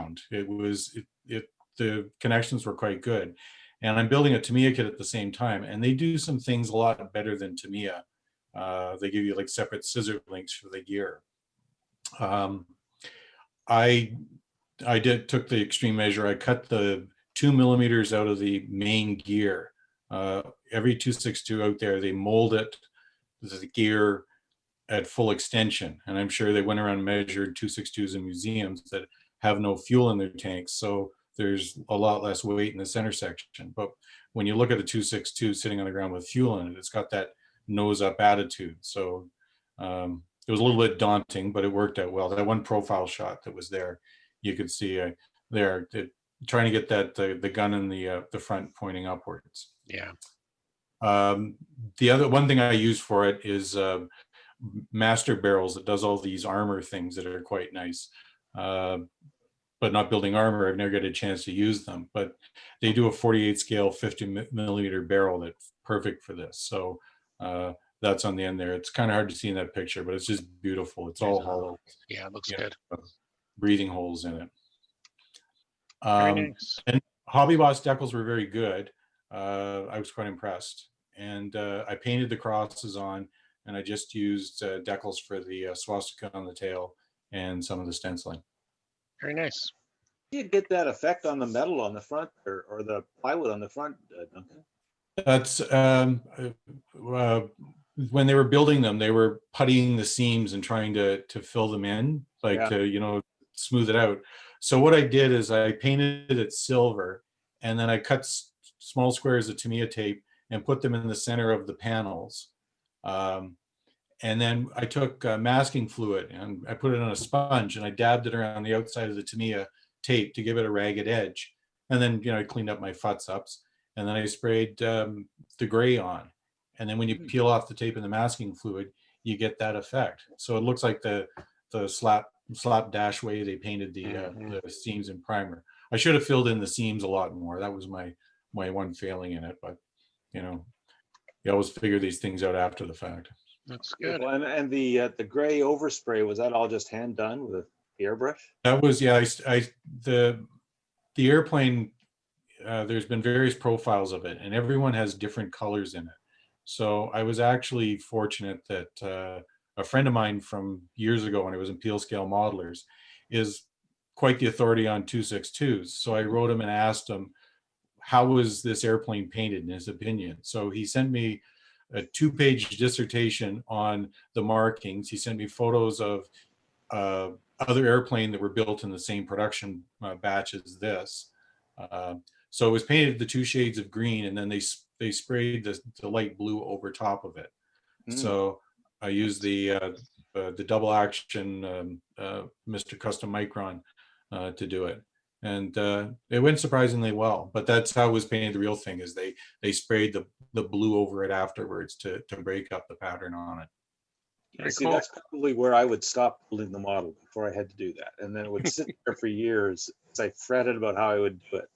ground. The connections were quite good. And I'm building a Tamiya kit at the same time, and they do some things a lot better than Tamiya. They give you like separate scissor links for the gear. I took the extreme measure. I cut the 2 millimeters out of the main gear. Every 262 out there, they mold it, the gear at full extension. And I'm sure they went around and measured 262s in museums that have no fuel in their tanks. So there's a lot less weight in the center section. But when you look at a 262 sitting on the ground with fuel in it, it's got that nose up attitude. So it was a little bit daunting, but it worked out well. That one profile shot that was there, you could see there, trying to get that the gun in the front pointing upwards. Yeah. The other one thing I use for it is Master Barrels that does all these armor things that are quite nice. But not building armor, I've never got a chance to use them. But they do a 48 scale 50 millimeter barrel that's perfect for this. So that's on the end there. It's kind of hard to see in that picture, but it's just beautiful. It's all hollow. Yeah, it looks good. Breathing holes in it. Very nice. And Hobby Boss decals were very good. I was quite impressed. And I painted the crosses on, and I just used decals for the swastika on the tail and some of the stenciling. Very nice. You get that effect on the metal on the front or the plywood on the front, Duncan? That's when they were building them, they were puttying the seams and trying to fill them in, like to smooth it out. So what I did is I painted it silver, and then I cut small squares of Tamiya tape and put them in the center of the panels. And then I took masking fluid and I put it on a sponge and I dabbed it around the outside of the Tamiya tape to give it a ragged edge. And then, I cleaned up my futz-ups, and then I sprayed the gray on. And then when you peel off the tape and the masking fluid, you get that effect. So it looks like the slap dash way they painted the seams in primer. I should have filled in the seams a lot more. That was my one failing in it, but you always figure these things out after the fact. That's good. And the gray overspray, was that all just hand done with the airbrush? That was, the airplane, there's been various profiles of it, and everyone has different colors in it. So I was actually fortunate that a friend of mine from years ago when I was in Peel Scale Modelers is quite the authority on 262s. So I wrote him and asked him, how was this airplane painted in his opinion? So he sent me a 2-page dissertation on the markings. He sent me photos of other airplane that were built in the same production batch as this. So it was painted the 2 shades of green, and then they sprayed the light blue over top of it. So I used the double action Mr. Custom Micron to do it. And it went surprisingly well, but that's how it was painted. The real thing is they sprayed the blue over it afterwards to break up the pattern on it. See, that's probably where I would stop building the model before I had to do that. And then it would sit there for years as I fretted about how I would do it.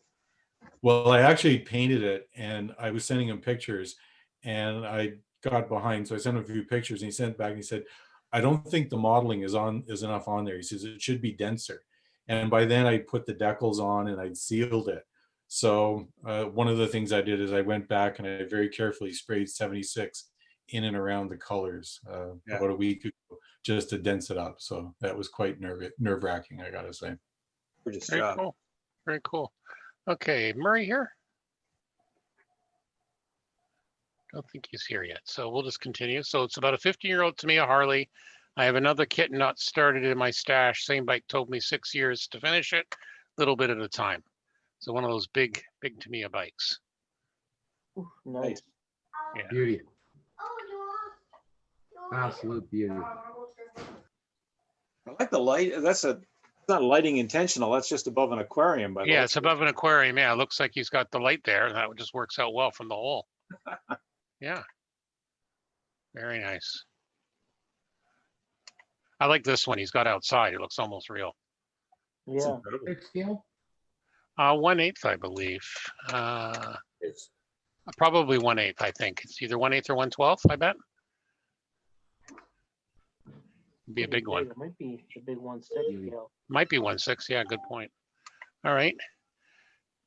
Well, I actually painted it, and I was sending him pictures, and I got behind. So I sent him a few pictures, and he sent back and he said, I don't think the modeling is enough on there. He says it should be denser. And by then I put the decals on and I'd sealed it. So one of the things I did is I went back and I very carefully sprayed 76 in and around the colors about a week ago, just to dense it up. So that was quite nerve-wracking, I gotta say. Very cool. Very cool. Okay, Murray here? Don't think he's here yet. So we'll just continue. So it's about a 15-year-old Tamiya Harley. I have another kit not started in my stash. Same bike told me 6 years to finish it, little bit at a time. So one of those big Tamiya bikes. Ooh, nice. Yeah. Beauty. Absolute beauty. I like the light. It's not lighting intentional. That's just above an aquarium. Yeah, it's above an aquarium. Yeah, it looks like he's got the light there. That just works out well from the hole. Yeah. Very nice. I like this one. He's got outside. It looks almost real. Yeah. Big scale? 1/8, I believe. Probably 1/8, I think. It's either 1/8 or 1/12, I bet. Be a big one. It might be a big 1/6 scale. Might be 1/6. Yeah, good point. All right.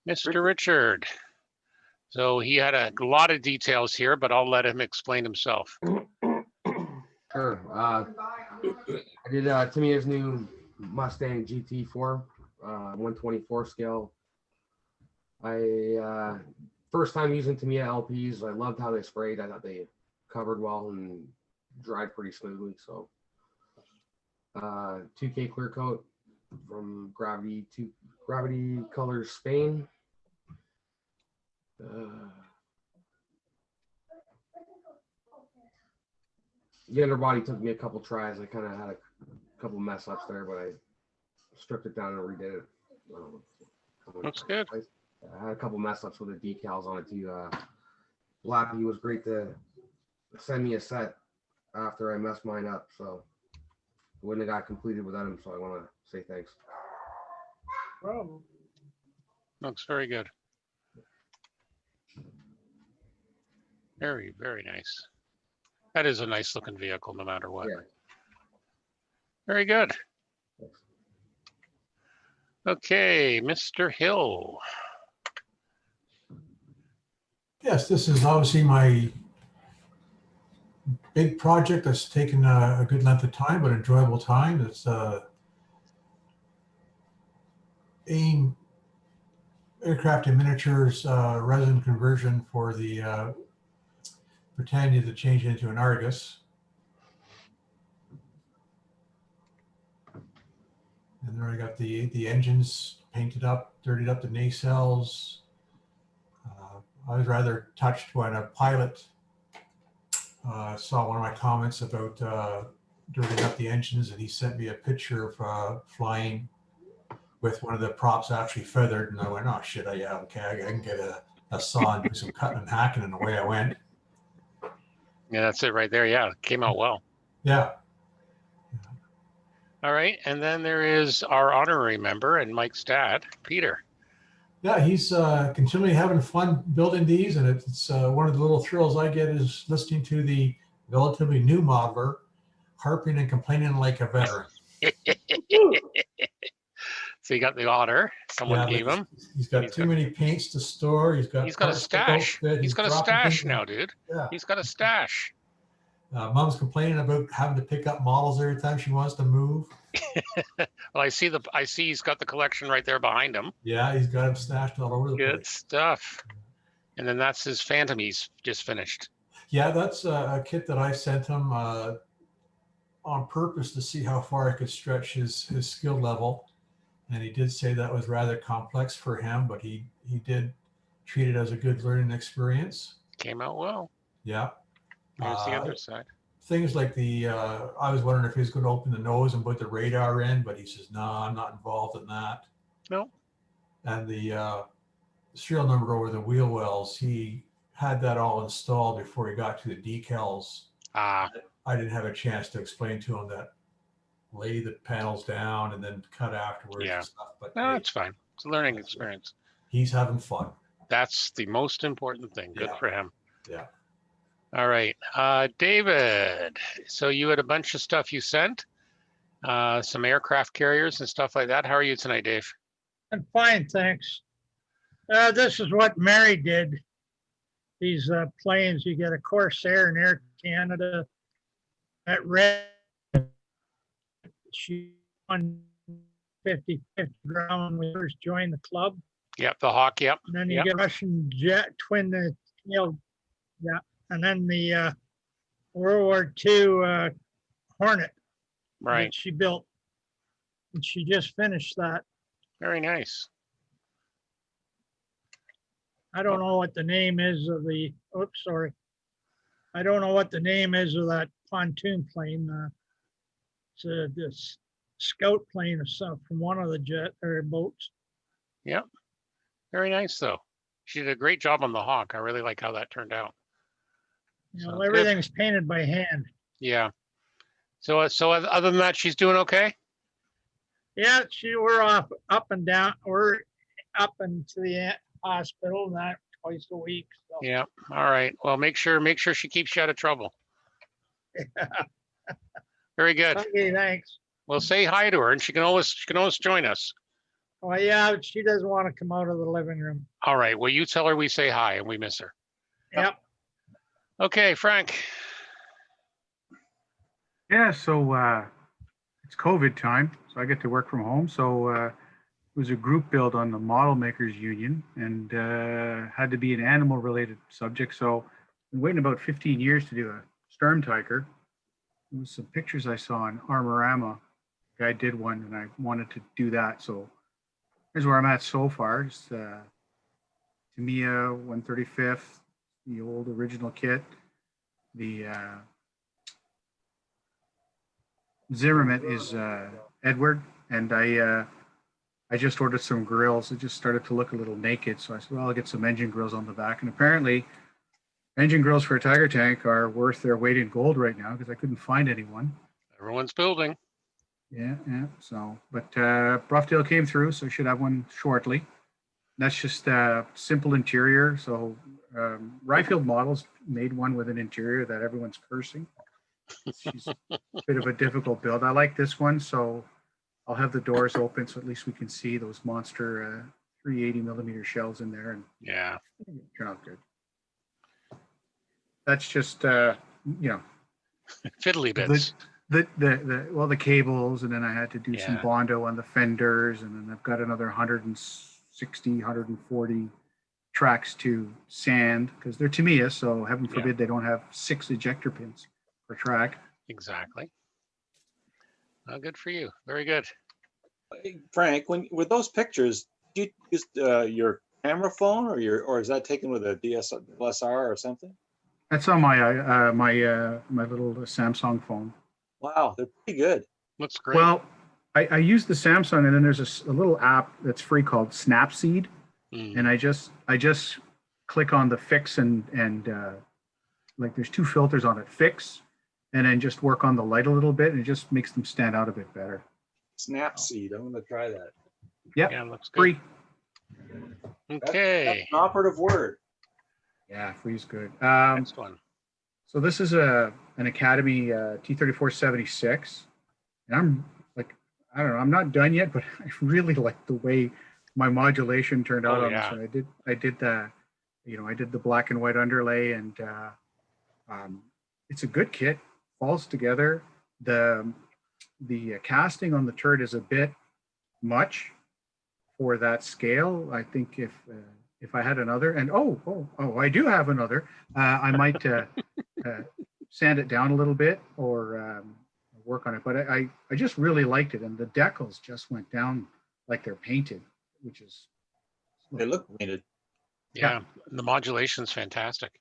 Mr. Richard. So he had a lot of details here, but I'll let him explain himself. Sure. I did Tamiya's new Mustang GT4, 124 scale. I first time using Tamiya LPs. I loved how they sprayed. I thought they covered well and dried pretty smoothly. So 2K clear coat from Gravity Colors Spain. The underbody took me a couple tries. I kind of had a couple mess ups there, but I stripped it down and redid it. Looks good. I had a couple mess ups with the decals on it too. Lappy was great to send me a set after I messed mine up, so it wouldn't have got completed without him. So I want to say thanks. Problem. Looks very good. Very, very nice. That is a nice looking vehicle, no matter what. Yeah. Very good. Thanks. Okay, Mr. Hill. Yes, this is obviously my big project that's taken a good length of time, but enjoyable time. It's AIM Aircraft and Miniatures resin conversion for the Britannia to change it into an Argus. And there I got the engines painted up, dirtied up the nacelles. I was rather touched when a pilot saw one of my comments about dirtying up the engines, and he sent me a picture of flying with one of the props actually feathered, and I went, oh shit, yeah, okay, I can get a saw and do some cutting and hacking, and away I went. Yeah, that's it right there. Yeah, came out well. Yeah. All right, and then there is our honorary member and Mike's dad, Peter. Yeah, he's continually having fun building these, and it's one of the little thrills I get is listening to the relatively new modeler harping and complaining like a veteran. So you got the otter someone gave him. He's got too many paints to store. He's got a stash. He's got a stash now, dude. Yeah. He's got a stash. Mom's complaining about having to pick up models every time she wants to move. Well, I see he's got the collection right there behind him. Yeah, he's got them stashed all over the Good place. stuff. And then that's his Phantom he's just finished. Yeah, that's a kit that I sent him on purpose to see how far I could stretch his skill level. And he did say that was rather complex for him, but he did treat it as a good learning experience. Came out well. Yeah. There's the other side. Things like I was wondering if he was going to open the nose and put the radar in, but he says, no, I'm not involved in that. No. And the serial number over the wheel wells, he had that all installed before he got to the decals. Ah. I didn't have a chance to explain to him that lay the panels down and then cut afterwards. Yeah. And stuff. But No, it's fine. It's a learning experience. He's having fun. That's the most important thing. Good for him. Yeah. All right. David, so you had a bunch of stuff you sent, some aircraft carriers and stuff like that. How are you tonight, Dave? I'm fine, thanks. This is what Mary did. These planes, you get a Corsair and Air Canada. At Red, she won 50/50 ground when we first joined the club. Yep, the Hawk, yep. And then you get Russian jet twin tail, yeah. And then the World War II Hornet, right? That she built, and she just finished that. Very nice. I don't know what the name is of the. Oops, sorry. I don't know what the name is of that pontoon plane. It's this scout plane or something from one of the jet or boats. Yep. Very nice, though. She did a great job on the Hawk. I really like how that turned out. You know, everything's painted by hand. Yeah. So other than that, she's doing okay? Yeah, we're up and down. We're up into the hospital that twice a week. So. Yeah. All right. Well, make sure she keeps you out of trouble. Very good. Okay, thanks. Well, say hi to her, and she can always join us. Oh, yeah, she doesn't want to come out of the living room. All right, well, you tell her we say hi and we miss her. Yep. Okay, Frank. Yeah, so it's COVID time, so I get to work from home. So it was a group build on the Model Makers Union and had to be an animal related subject. So I've been waiting about 15 years to do a storm tiger. There was some pictures I saw on Armorama. Guy did one and I wanted to do that. So here's where I'm at so far. It's Tamiya 135th, the old original kit. The Zimmerman is Edward, and I just ordered some grills. It just started to look a little naked, so I said, well, I'll get some engine grills on the back. And apparently, engine grills for a Tiger tank are worth their weight in gold right now because I couldn't find anyone. Everyone's building. Yeah. So, but Broughdale came through, so I should have one shortly. That's just a simple interior. So Ryfield Models made one with an interior that everyone's cursing. She's a bit of a difficult build. I like this one, so I'll have the doors open so at least we can see those monster 380 millimeter shells in there and Yeah. turn out good. That's just Fiddly bits. the cables, and then I had to do some Yeah. Bondo on the fenders, and then I've got another 160, 140 tracks to sand because they're Tamiya, so heaven forbid they don't have 6 ejector pins per track. Exactly. Oh, good for you. Very good. Hey, Frank, with those pictures, did you use your camera phone or is that taken with a DSLR or something? That's on my my little Samsung phone. Wow, they're pretty good. Looks great. Well, I use the Samsung, and then there's a little app that's free called Snapseed, Mm. and I just click on the fix and like there's 2 filters on it, fix, and then just work on the light a little bit, and it just makes them stand out a bit better. Snapseed, I'm gonna try that. Yep, Yeah, looks good. free. That's Okay. an operative word. Yeah, free is good. Next one. So this is an Academy T3476, and I'm like, I don't know, I'm not done yet, but I really like the way my modulation turned out Oh, on yeah. this one. I did the black and white underlay, and it's a good kit. Falls together. The casting on the turret is a bit much for that scale. I think if I had another, and I do have another, I might sand it down a little bit or work on it. But I just really liked it, and the decals just went down like they're painted, which is They look painted. Yeah. The modulation's fantastic.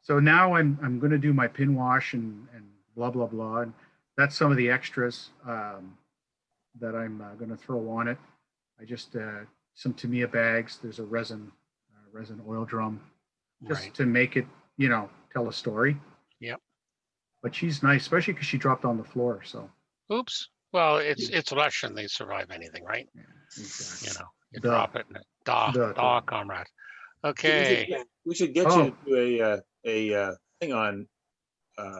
so now I'm going to do my pin wash and blah blah blah, and that's some of the extras that I'm going to throw on it. I just some Tamiya bags. There's a resin oil drum, just Right. to make it tell a story. Yep. But she's nice, especially because she dropped on the floor. So Oops. Well, it's Russian. They survive anything, right? exactly. You know, you Duh. drop it and Duh. comrade. Okay. We should get Oh. you to do a thing on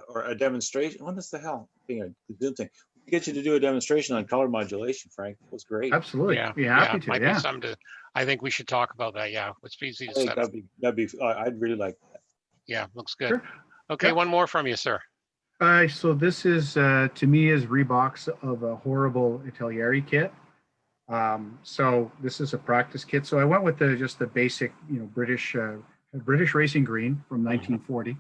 or a demonstration. What the hell? Thing a Zoom thing. Get you to do a demonstration on color modulation, Frank. That was great. Absolutely. Yeah. Be happy to. Might Yeah. be something to, I think we should talk about that. Yeah. It's easy I to think set up. that'd be. I'd really like that. Yeah. Looks good. Sure. Okay. Yep. One more from you, sir. So this is Tamiya's rebox of a horrible Italieri kit. So this is a practice kit. So I went with just the basic, British racing green from 1940.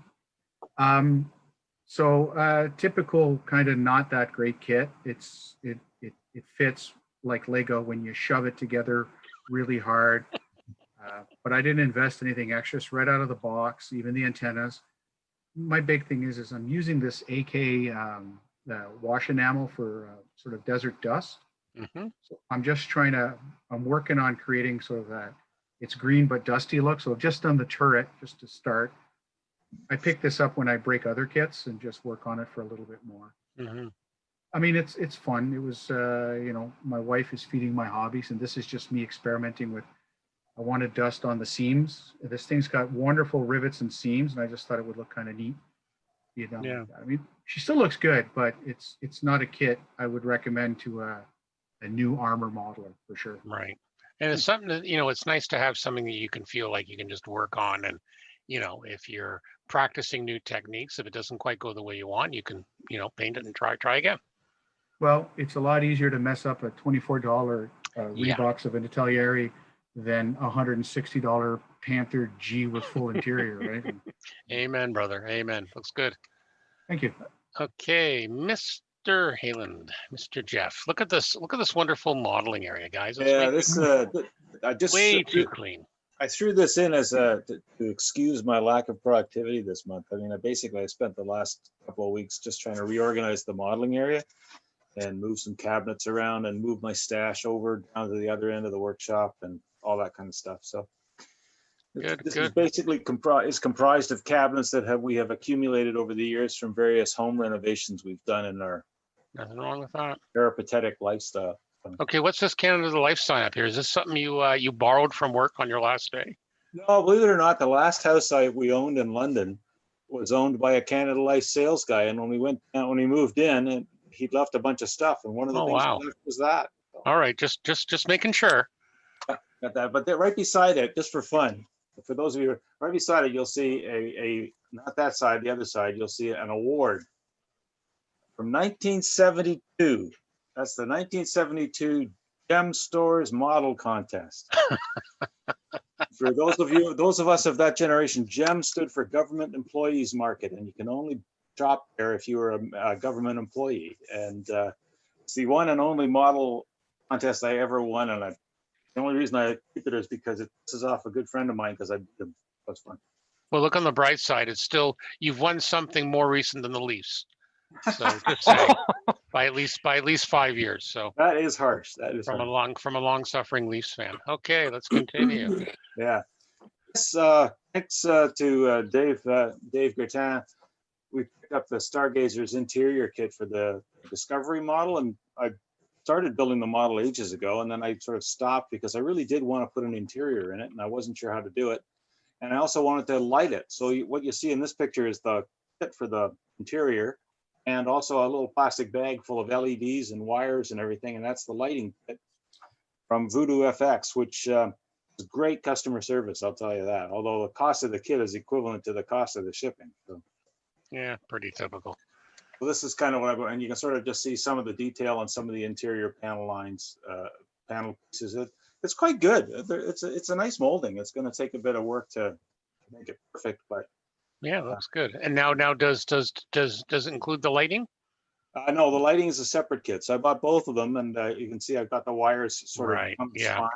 Typical kind of not that great kit. It fits like Lego when you shove it together really hard. But I didn't invest anything extra. It's right out of the box, even the antennas. My big thing is I'm using this AK wash enamel for sort of desert dust. Mm-hmm. So I'm working on creating sort of that, it's green but dusty look. So I've just done the turret just to start. I pick this up when I break other kits and just work on it for a little bit more. Mm-hmm. I mean, it's fun. It was, my wife is feeding my hobbies, and this is just me experimenting with, I wanted dust on the seams. This thing's got wonderful rivets and seams, and I just thought it would look kind of neat. Yeah. I mean, she still looks good, but it's not a kit I would recommend to a new armor modeler for sure. Right. And it's something that, it's nice to have something that you can feel like you can just work on. And, if you're practicing new techniques, if it doesn't quite go the way you want, you can, paint it and try again. Well, it's a lot easier to mess up a $24 Yeah. Reeboks of an Italieri than a $160 Panther G with full interior, right? Amen, brother. Amen. Looks good. Thank you. Okay, Mr. Hayland, Mr. Jeff, look at this wonderful modeling area, guys. It's Yeah, way, this, I just, way too clean. I threw this in as to excuse my lack of productivity this month. I mean, I spent the last couple of weeks just trying to reorganize the modeling area and move some cabinets around and move my stash over down to the other end of the workshop and all that kind of stuff. So this is basically comprised of cabinets that we have accumulated over the years from various home renovations we've done in our Nothing wrong with that. peripatetic lifestyle. Okay, what's this Canada the Life sign up here? Is this something you borrowed from work on your last day? No, believe it or not, the last house we owned in London was owned by a Canada Life sales guy, and when we moved in, and he'd left a bunch of stuff, and one of the things he left was that. All right, just making sure. Got that, but right beside it, just for fun, for those of you right beside it, you'll see a not that side, the other side, you'll see an award from 1972. That's the 1972 Gem Stores Model Contest. For those of us of that generation, GEM stood for Government Employees Market, and you can only shop there if you were a government employee. And it's the one and only model contest I ever won, and the only reason I keep it is because it pisses off a good friend of mine because that's fun. Well, look on the bright side. It's still, you've won something more recent than the Leafs. So just saying, by at least 5 years. So that is harsh. That is from harsh. a long suffering Leafs fan. Okay, let's continue. Yeah. Thanks to Dave Gertin. We picked up the Stargazers Interior Kit for the Discovery model, and I started building the model ages ago, and then I sort of stopped because I really did want to put an interior in it, and I wasn't sure how to do it. And I also wanted to light it. So what you see in this picture is the kit for the interior, and also a little plastic bag full of LEDs and wires and everything, and that's the lighting kit from Voodoo FX, which is great customer service, I'll tell you that. Although the cost of the kit is equivalent to the cost of the shipping. So. Yeah, pretty typical. Well, this is kind of what and you can sort of just see some of the detail on some of the interior panel lines, panel pieces. It's quite good. It's a nice molding. It's going to take a bit of work to make it perfect, but yeah, looks good. And now does it include the lighting? No, the lighting is a separate kit. So I bought both of them, and you can see I've got the wires sort of spun now.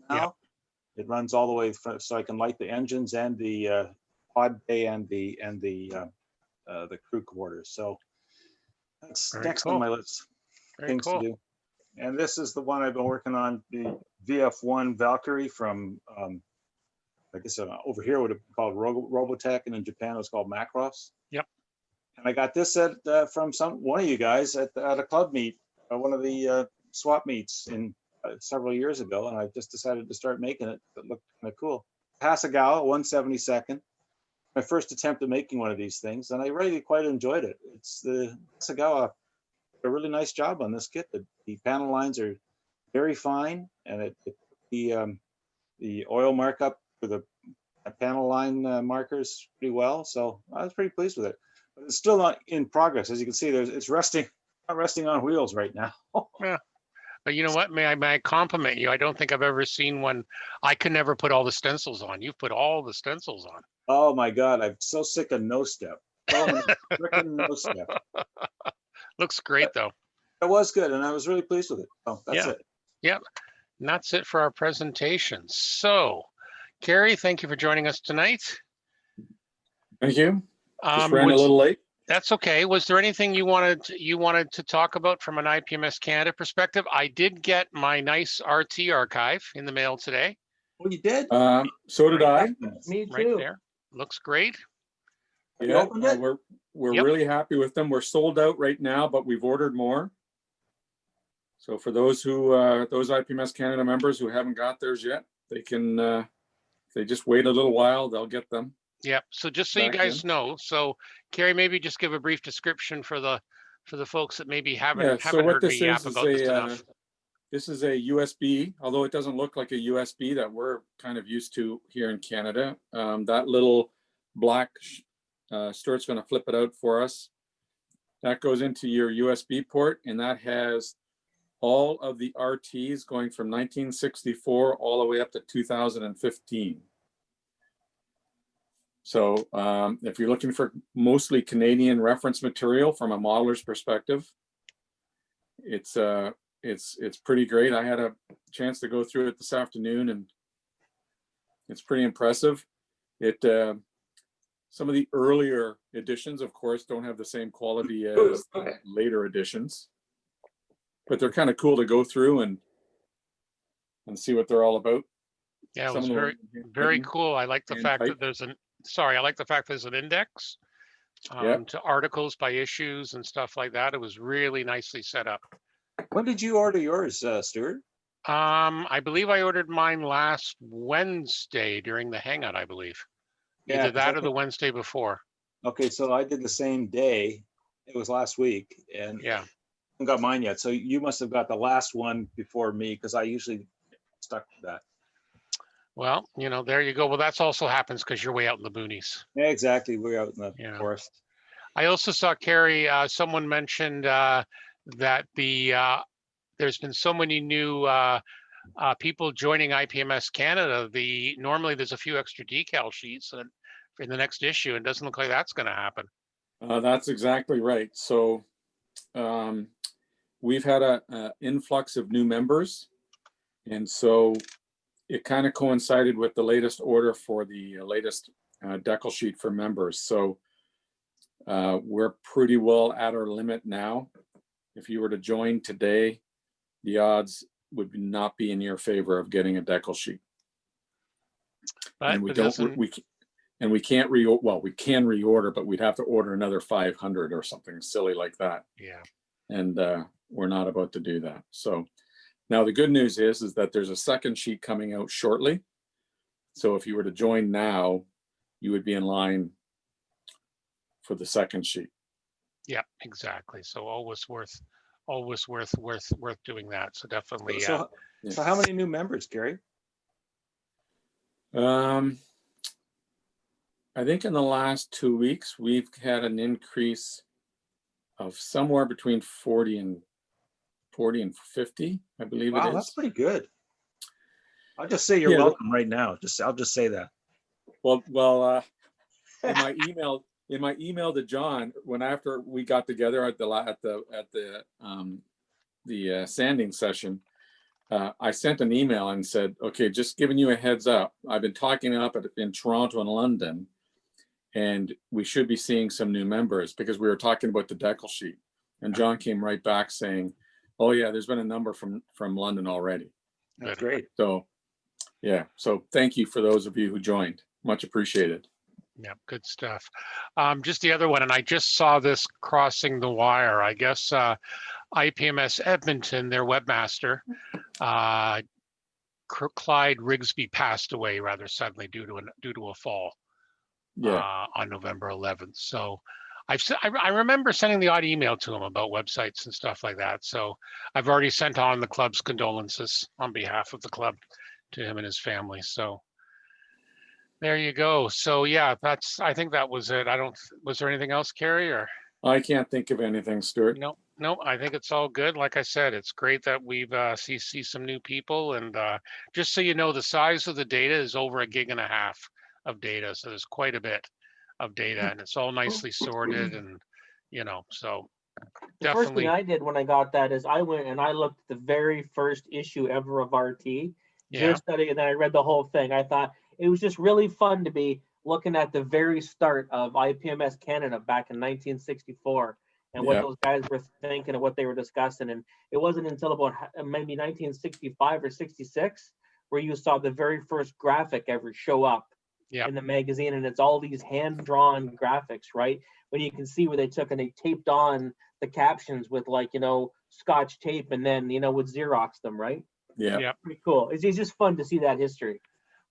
Yeah. It runs all the way through, so I can light the engines and the pod bay and the crew quarters. So that's next on my list of things to do. And this is the one I've been working on, the VF1 Valkyrie from, I guess over here would have been called Robotech, and in Japan it was called Macross. Yep. And I got this from one of you guys at a club meet, one of the swap meets in several years ago, and I just decided to start making it. It looked kind of cool. Hasegawa 1/72nd. My first attempt at making one of these things, and I really quite enjoyed it. It's the Hasegawa, a really nice job on this kit. The panel lines are very fine, and the oil markup for the panel line markers pretty well. So I was pretty pleased with it. But it's still not in progress, as you can see. It's not resting on wheels right now. Yeah. But you know what? May I compliment you? I don't think I've ever seen one. I could never put all the stencils on. You've put all the stencils on. Oh my God, I'm so sick of no step. Freaking no step. Looks great though. It was good, and I was really pleased with it. Oh, that's it. Yep. And that's it for our presentation. So, Carrie, thank you for joining us tonight. Thank you. Just ran a little late. That's okay. Was there anything you wanted to talk about from an IPMS Canada perspective? I did get my nice RT archive in the mail today. Oh, you did? So did I. Me too. Right there. Looks great. Yeah, we're really happy with them. We're sold out right now, but we've ordered more. So for those IPMS Canada members who haven't got theirs yet, they can, if they just wait a little while, they'll get them. Yeah. So just so you guys know, so Carrie, maybe just give a brief description for the folks that maybe haven't heard me yap about this enough. This is a USB, although it doesn't look like a USB that we're kind of used to here in Canada. That little black Stuart's going to flip it out for us. That goes into your USB port, and that has all of the RTs going from 1964 all the way up to 2015. So if you're looking for mostly Canadian reference material from a modeler's perspective, it's pretty great. I had a chance to go through it this afternoon, and it's pretty impressive. Some of the earlier editions, of course, don't have the same quality as the later editions, but they're kind of cool to go through and see what they're all about. Yeah, it was very cool. I like the fact that there's I like the fact there's an index to articles by issues and stuff like that. It was really nicely set up. When did you order yours, Stuart? I believe I ordered mine last Wednesday during the hangout, I believe. Either that or the Wednesday before. Okay, so I did the same day. It was last week, and yeah, I haven't got mine yet. So you must have got the last one before me, because I usually stuck to that. Well, there you go. Well, that's also happens because you're way out in the boonies. Yeah, exactly. We're out in the forest. I also saw, Carrie, someone mentioned that there's been so many new people joining IPMS Canada. Normally there's a few extra decal sheets in the next issue, and it doesn't look like that's going to happen. That's exactly right. So we've had an influx of new members, and so it kind of coincided with the latest order for the latest decal sheet for members. So we're pretty well at our limit now. If you were to join today, the odds would not be in your favor of getting a decal sheet. But and we can't we can reorder, but we'd have to order another 500 or something silly like that. Yeah. And we're not about to do that. So now the good news is that there's a second sheet coming out shortly. So if you were to join now, you would be in line for the second sheet. Yeah, exactly. So always worth doing that. So definitely. So how many new members, Gary? I think in the last 2 weeks, we've had an increase of somewhere between 40 and 50, I believe it is. Wow, that's pretty good. I'll just say you're welcome right now. I'll just say that. Well, in my email to John, after we got together at the sanding session, I sent an email and said, okay, just giving you a heads up. I've been talking up in Toronto and London, and we should be seeing some new members, because we were talking about the decal sheet. And John came right back saying, oh yeah, there's been a number from London already. That's great. So yeah, so thank you for those of you who joined. Much appreciated. Yeah, good stuff. Just the other one, and I just saw this crossing the wire. I guess IPMS Edmonton, their webmaster, Clyde Rigsby, passed away rather suddenly due to a fall on November 11th. So I remember sending the odd email to him about websites and stuff like that. So I've already sent on the club's condolences on behalf of the club to him and his family. So there you go. So yeah, I think that was it. Was there anything else, Carrie, or? I can't think of anything, Stuart. No, I think it's all good. Like I said, it's great that we've see some new people, and just so you know, the size of the data is over 1.5 gigs of data. So there's quite a bit of data, and it's all nicely sorted, and so the first thing I did when I got that is I went and I looked at the very first issue ever of RT. Just studying, and then I read the whole thing. I thought it was just really fun to be looking at the very start of IPMS Canada back in 1964 and what those guys were thinking and what they were discussing. And it wasn't until about maybe 1965 or 66 where you saw the very first graphic ever show up in the magazine. And it's all these hand-drawn graphics, right? When you can see where they took and they taped on the captions with Scotch tape and then, would Xerox them, right? Yeah. Pretty cool. It's just fun to see that history.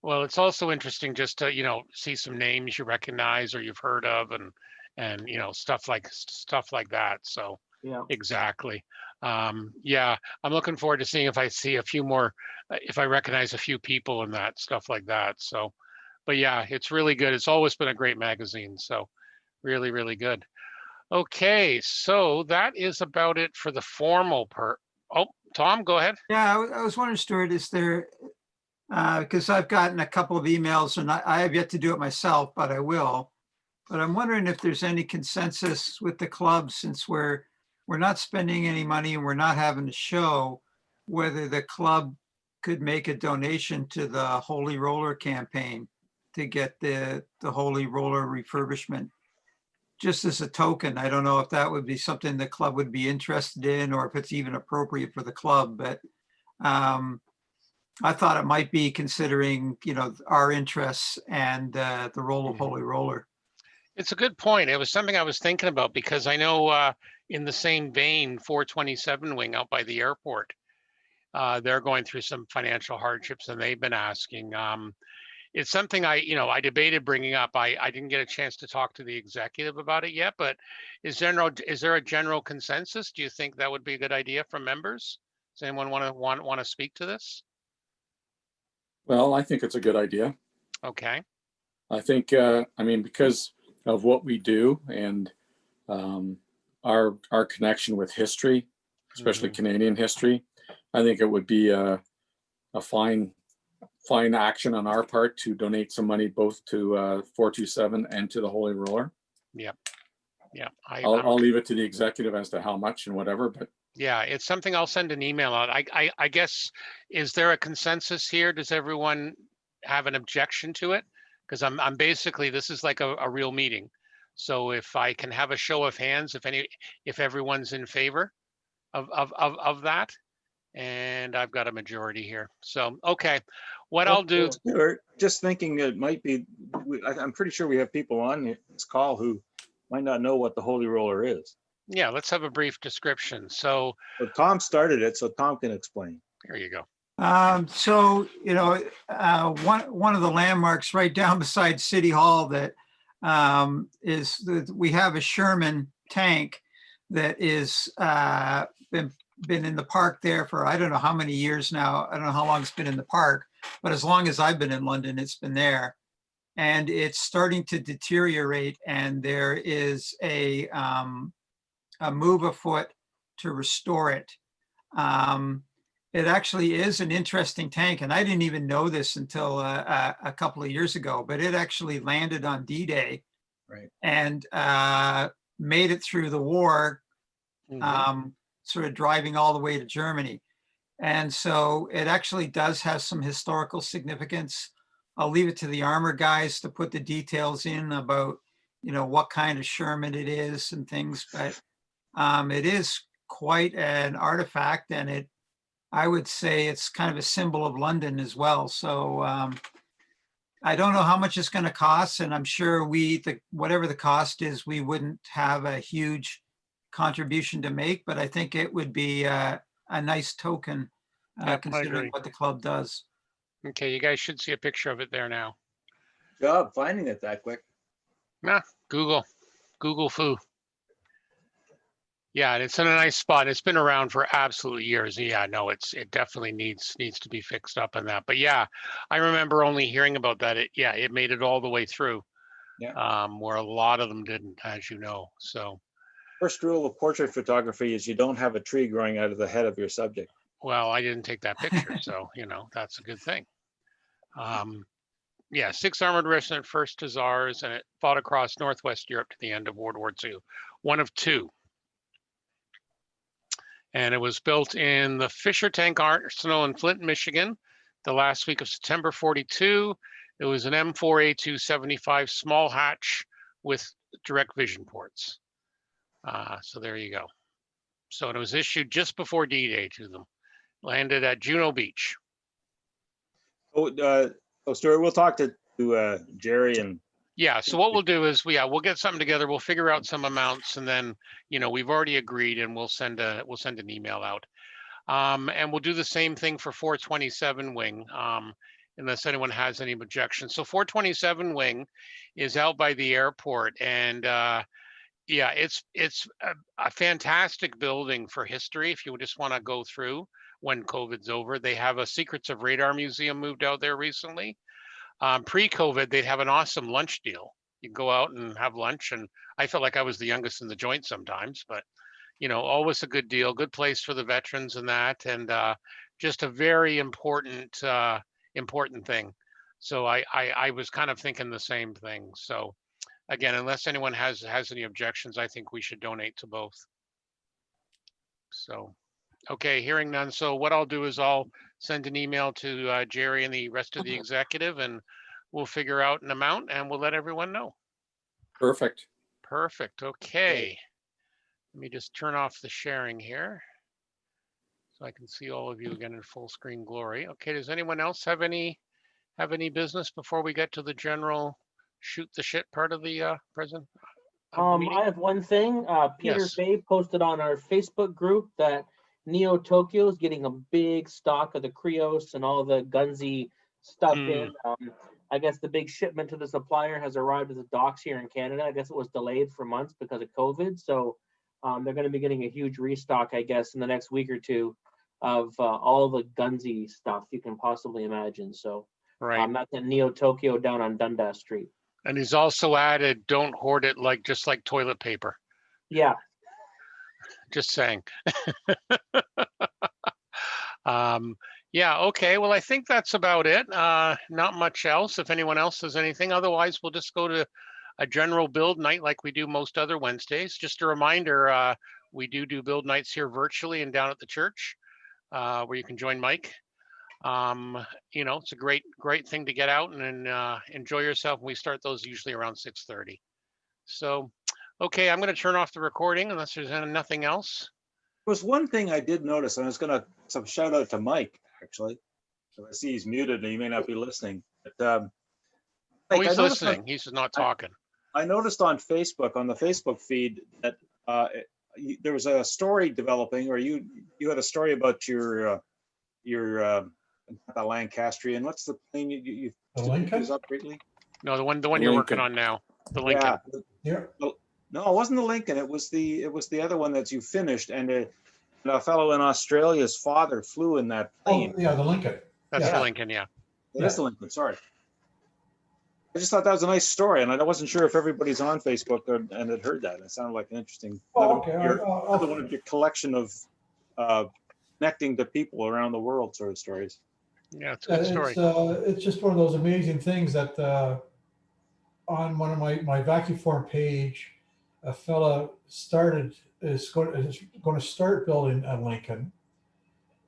Well, it's also interesting just to, see some names you recognize or you've heard of and stuff like that. So exactly. Yeah, I'm looking forward to seeing if I see a few more, if I recognize a few people and that stuff like that. So, but yeah, it's really good. It's always been a great magazine. So really, really good. Okay, so that is about it for the formal part. Oh, Tom, go ahead. Yeah, I was wondering, Stuart, is there, because I've gotten a couple of emails and I have yet to do it myself, but I will. But I'm wondering if there's any consensus with the club, since we're not spending any money and we're not having a show, whether the club could make a donation to the Holy Roller campaign to get the Holy Roller refurbishment. Just as a token, I don't know if that would be something the club would be interested in, or if it's even appropriate for the club, but I thought it might be, considering, you know, our interests and the role of Holy Roller. It's a good point. It was something I was thinking about, because I know in the same vein, 427 wing out by the airport, they're going through some financial hardships, and they've been asking. It's something I debated bringing up. I didn't get a chance to talk to the executive about it yet, but is there a general consensus? Do you think that would be a good idea from members? Does anyone want to speak to this? Well, I think it's a good idea. Okay. I think, I mean, because of what we do and our connection with history, especially Canadian history, I think it would be a fine action on our part to donate some money both to 427 and to the Holy Roller. Yep. Yeah. I'll leave it to the executive as to how much and whatever, but yeah, it's something I'll send an email out. I guess, is there a consensus here? Does everyone have an objection to it? Because I'm basically, this is like a real meeting. So if I can have a show of hands, if everyone's in favor of that, and I've got a majority here. So, okay, what I'll do. Stuart, just thinking it might be, I'm pretty sure we have people on this call who might not know what the Holy Roller is. Yeah, let's have a brief description. So Tom started it, so Tom can explain. There you go. So, you know, one of the landmarks right down beside City Hall that is that we have a Sherman tank that is been in the park there for, I don't know how many years now. I don't know how long it's been in the park, but as long as I've been in London, it's been there. And it's starting to deteriorate, and there is a move afoot to restore it. It actually is an interesting tank, and I didn't even know this until a couple of years ago, but it actually landed on D-Day, right, and made it through the war, sort of driving all the way to Germany. And so it actually does have some historical significance. I'll leave it to the armor guys to put the details in about, you know, what kind of Sherman it is and things, but it is quite an artifact, and I would say it's kind of a symbol of London as well. So I don't know how much it's going to cost, and I'm sure whatever the cost is, we wouldn't have a huge contribution to make, but I think it would be a nice token considering what the club does. Okay, you guys should see a picture of it there now. Good job finding it that quick. Nah, Google foo. Yeah, and it's in a nice spot. It's been around for absolute years. Yeah, no, it definitely needs to be fixed up on that. But yeah, I remember only hearing about that. It made it all the way through. Yeah. Where a lot of them didn't, as you know. So first rule of portrait photography is you don't have a tree growing out of the head of your subject. Well, I didn't take that picture, so you know, that's a good thing. Yeah, 6th Armored Regiment, 1st Hussars, and it fought across Northwest Europe to the end of World War II. One of two. And it was built in the Fisher Tank Arsenal in Flint, Michigan, the last week of September 42. It was an M4A275 small hatch with direct vision ports. So there you go. So it was issued just before D-Day to them. Landed at Juno Beach. Stuart, we'll talk to Jerry and. Yeah, so what we'll do is we'll get something together. We'll figure out some amounts, and then, you know, we've already agreed, and we'll send an email out. And we'll do the same thing for 427 wing, unless anyone has any objections. So 427 wing is out by the airport, and Yeah, it's a fantastic building for history. If you just want to go through when COVID's over, they have a Secrets of Radar Museum moved out there recently. Pre-COVID, they'd have an awesome lunch deal. You can go out and have lunch, and I felt like I was the youngest in the joint sometimes, but you know, always a good deal, good place for the veterans and that, and just a very important important thing. So I was kind of thinking the same thing. So again, unless anyone has any objections, I think we should donate to both. So, okay, hearing none. So what I'll do is I'll send an email to Jerry and the rest of the executive, and we'll figure out an amount and we'll let everyone know. Perfect. Perfect. Okay. Let me just turn off the sharing here so I can see all of you again in full screen glory. Okay, does anyone else have any business before we get to the general shoot the shit part of the present? I have one thing. Peter Yes. Fay posted on our Facebook group that Neo Tokyo is getting a big stock of the Krios and all the Gunsy stuff in. I guess the big shipment to the supplier has arrived at the docks here in Canada. I guess it was delayed for months because of COVID. So they're going to be getting a huge restock, I guess, in the next week or two of all the Gunsy stuff you can possibly imagine. So right. That's at Neo Tokyo down on Dundas Street. And he's also added, don't hoard it just like toilet paper. Yeah. Just saying. Yeah, okay. Well, I think that's about it. Not much else. If anyone else has anything, otherwise we'll just go to a general build night like we do most other Wednesdays. Just a reminder, we do build nights here virtually and down at the church, where you can join Mike. You know, it's a great thing to get out and enjoy yourself. We start those usually around 6:30. So, okay, I'm going to turn off the recording unless there's nothing else. There was one thing I did notice, and I was going to shout out to Mike, actually. So I see he's muted and he may not be listening. But, oh, he's listening. He's not talking. I noticed on Facebook, on the Facebook feed, that there was a story developing, or you had a story about your the Lancastrian. What's the plane you The Lincoln? up greatly? No, the one you're working on now. The Lincoln. Yeah. No, it wasn't the Lincoln. It was the other one that you finished, and a fellow in Australia's father flew in that plane. Oh, yeah, the Lincoln. That's the Lincoln, yeah. It is the Lincoln. Sorry. I just thought that was a nice story, and I wasn't sure if everybody's on Facebook and had heard that. It sounded like an interesting. Another one of your collection of connecting to people around the world sort of stories. Yeah, it's a good story. It's just one of those amazing things that on one of my vacuum form page, a fella is going to start building a Lincoln,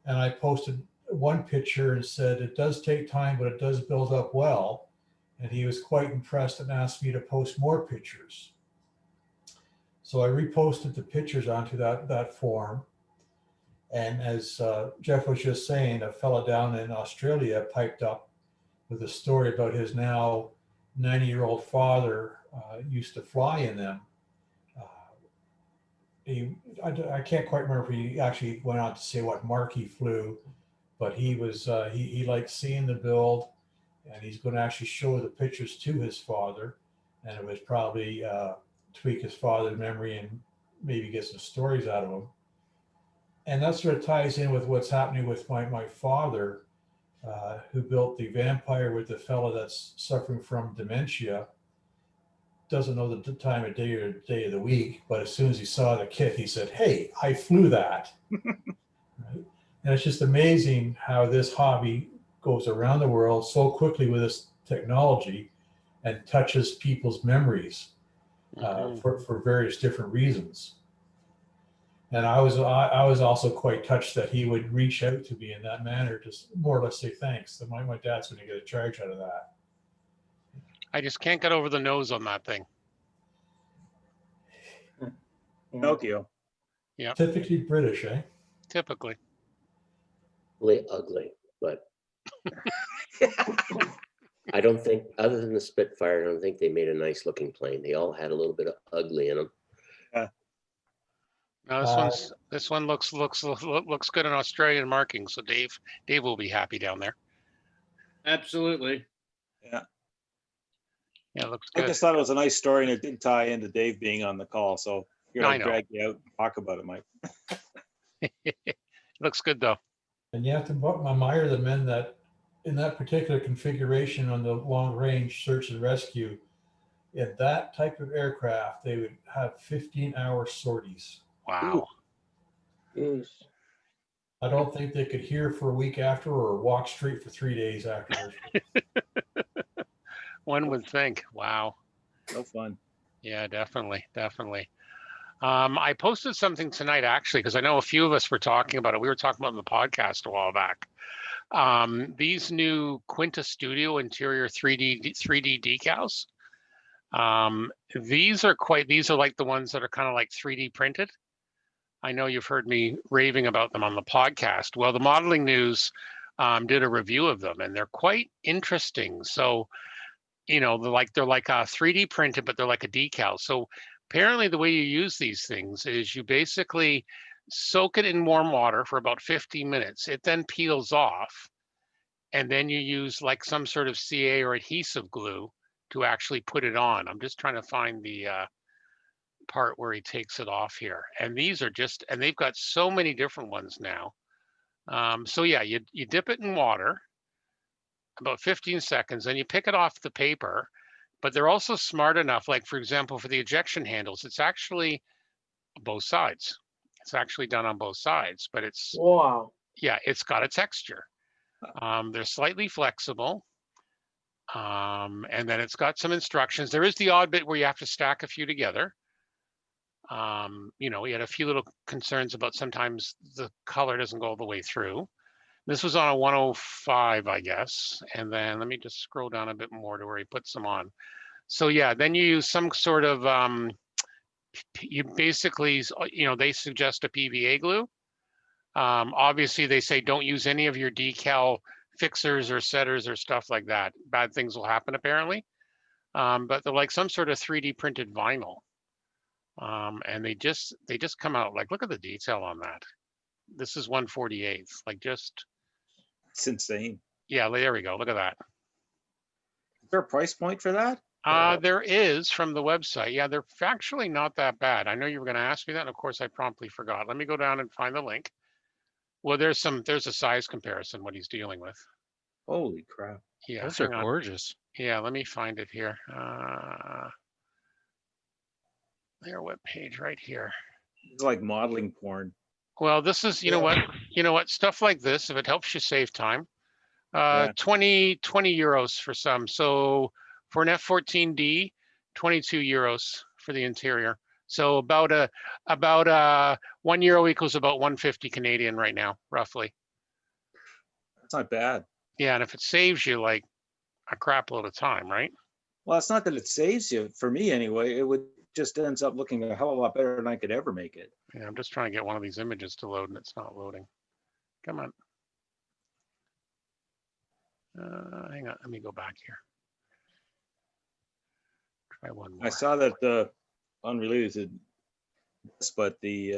and I posted one picture and said it does take time, but it does build up well. And he was quite impressed and asked me to post more pictures. So I reposted the pictures onto that form. And as Jeff was just saying, a fellow down in Australia piped up with a story about his now 90-year-old father used to fly in them. I can't quite remember if he actually went on to say what mark he flew, but he liked seeing the build, and he's going to actually show the pictures to his father, and it was probably tweak his father's memory and maybe get some stories out of him. And that sort of ties in with what's happening with my father, who built the Vampire with the fellow that's suffering from dementia. Doesn't know the time of day or day of the week, but as soon as he saw the kit, he said, "Hey, I flew that." Right? And it's just amazing how this hobby goes around the world so quickly with this technology and touches people's memories for various different reasons. And I was also quite touched that he would reach out to me in that manner, just more or less say thanks. That my dad's going to get a charge out of that. I just can't get over the nose on that thing. Pinocchio. Yeah. Typically British, eh? Typically. Really ugly, but I don't think, other than the Spitfire, I don't think they made a nice looking plane. They all had a little bit of ugly in them. Yeah. No, this one looks good in Australian marking. So Dave will be happy down there. Absolutely. Yeah. Yeah, it looks I good. just thought it was a nice story, and it did tie into Dave being on the call, so here I I know. drag you out and talk about it, Mike. It looks good though. And you have to admire the men that in that particular configuration on the long range search and rescue, in that type of aircraft, they would have 15-hour sorties. Wow. Jeez. I don't think they could hear for a week after or walk straight for 3 days afterwards. One would think. Wow. No fun. Yeah, definitely. Definitely. I posted something tonight actually, because I know a few of us were talking about it. We were talking about it in the podcast a while back. These new Quinta Studio interior 3D decals. These are like the ones that are kind of like 3D printed. I know you've heard me raving about them on the podcast. Well, the Modeling News did a review of them, and they're quite interesting. So, you know, they're like a 3D printed, but they're like a decal. So apparently the way you use these things is you basically soak it in warm water for about 15 minutes. It then peels off, and then you use like some sort of CA or adhesive glue to actually put it on. I'm just trying to find the part where he takes it off here. And these are and they've got so many different ones now. So yeah, you dip it in water, about 15 seconds, then you pick it off the paper, but they're also smart enough, like for example, for the ejection handles, it's actually both sides. It's actually done on both sides, but Wow. Yeah, it's got a texture. They're slightly flexible. And then it's got some instructions. There is the odd bit where you have to stack a few together. You know, we had a few little concerns about sometimes the color doesn't go all the way through. This was on a 105, I guess. And then let me just scroll down a bit more to where he puts them on. So yeah, then you use some sort of, you basically, you know, they suggest a PVA glue. Obviously they say don't use any of your decal fixers or setters or stuff like that. Bad things will happen apparently. But they're like some sort of 3D printed vinyl. And they just come out like, look at the detail on that. This is 1/48, like just. It's insane. Yeah, there we go. Look at that. Is there a price point for that? There is from the website. Yeah, they're actually not that bad. I know you were going to ask me that, and of course I promptly forgot. Let me go down and find the link. Well, there's a size comparison, what he's dealing with. Holy crap. Yeah, Those are hang on. gorgeous. Yeah, let me find it here. Their webpage right here. It's like modeling porn. Well, this is, you know what, stuff like this, if it helps you save time, 20 euros for some. So for an F-14D, 22 euros for the interior. So about €1 equals about 150 Canadian right now, roughly. That's not bad. Yeah, and if it saves you like a crap load of time, right? Well, it's not that it saves you, for me anyway. It would just ends up looking a hell of a lot better than I could ever make it. Yeah, I'm just trying to get one of these images to load and it's not loading. Come on. Hang on, let me go back here. Try one more. I saw that unrelated, but the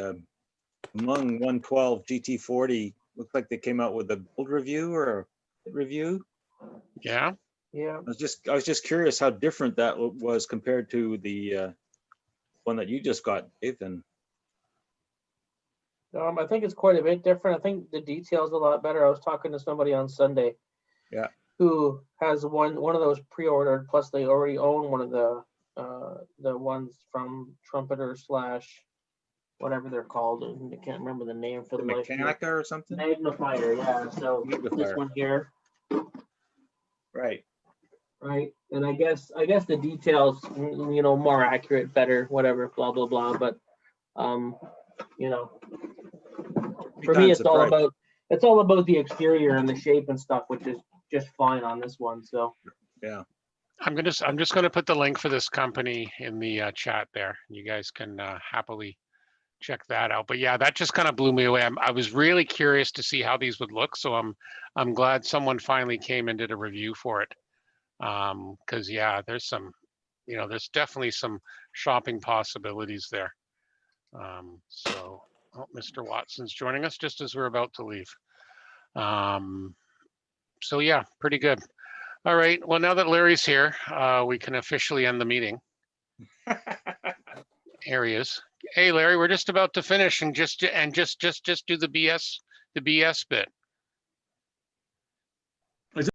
Hmong 112 GT40 looks like they came out with a build review or a review. Yeah. Yeah. I was just curious how different that was compared to the one that you just got, Dave. And I think it's quite a bit different. I think the details a lot better. I was talking to somebody on Sunday. Yeah. Who has one of those pre-ordered, plus they already own one of the ones from Trumpeter / whatever they're called. I can't remember the name for the Mechanica or something. Magnifier, yeah. So this one here. Right. Right. And I guess the details, you know, more accurate, better, whatever, blah blah blah. But you know, for me it's all about the exterior and the shape and stuff, which is just fine on this one. So yeah. I'm just gonna put the link for this company in the chat there. You guys can happily check that out. But yeah, that just kind of blew me away. I was really curious to see how these would look. So I'm glad someone finally came and did a review for it. Because yeah, there's definitely some shopping possibilities there. So Mr. Watson's joining us just as we're about to leave. So yeah, pretty good. All right, well, now that Larry's here, we can officially end the meeting. Areas. Hey, Larry, we're just about to finish and just do the BS bit.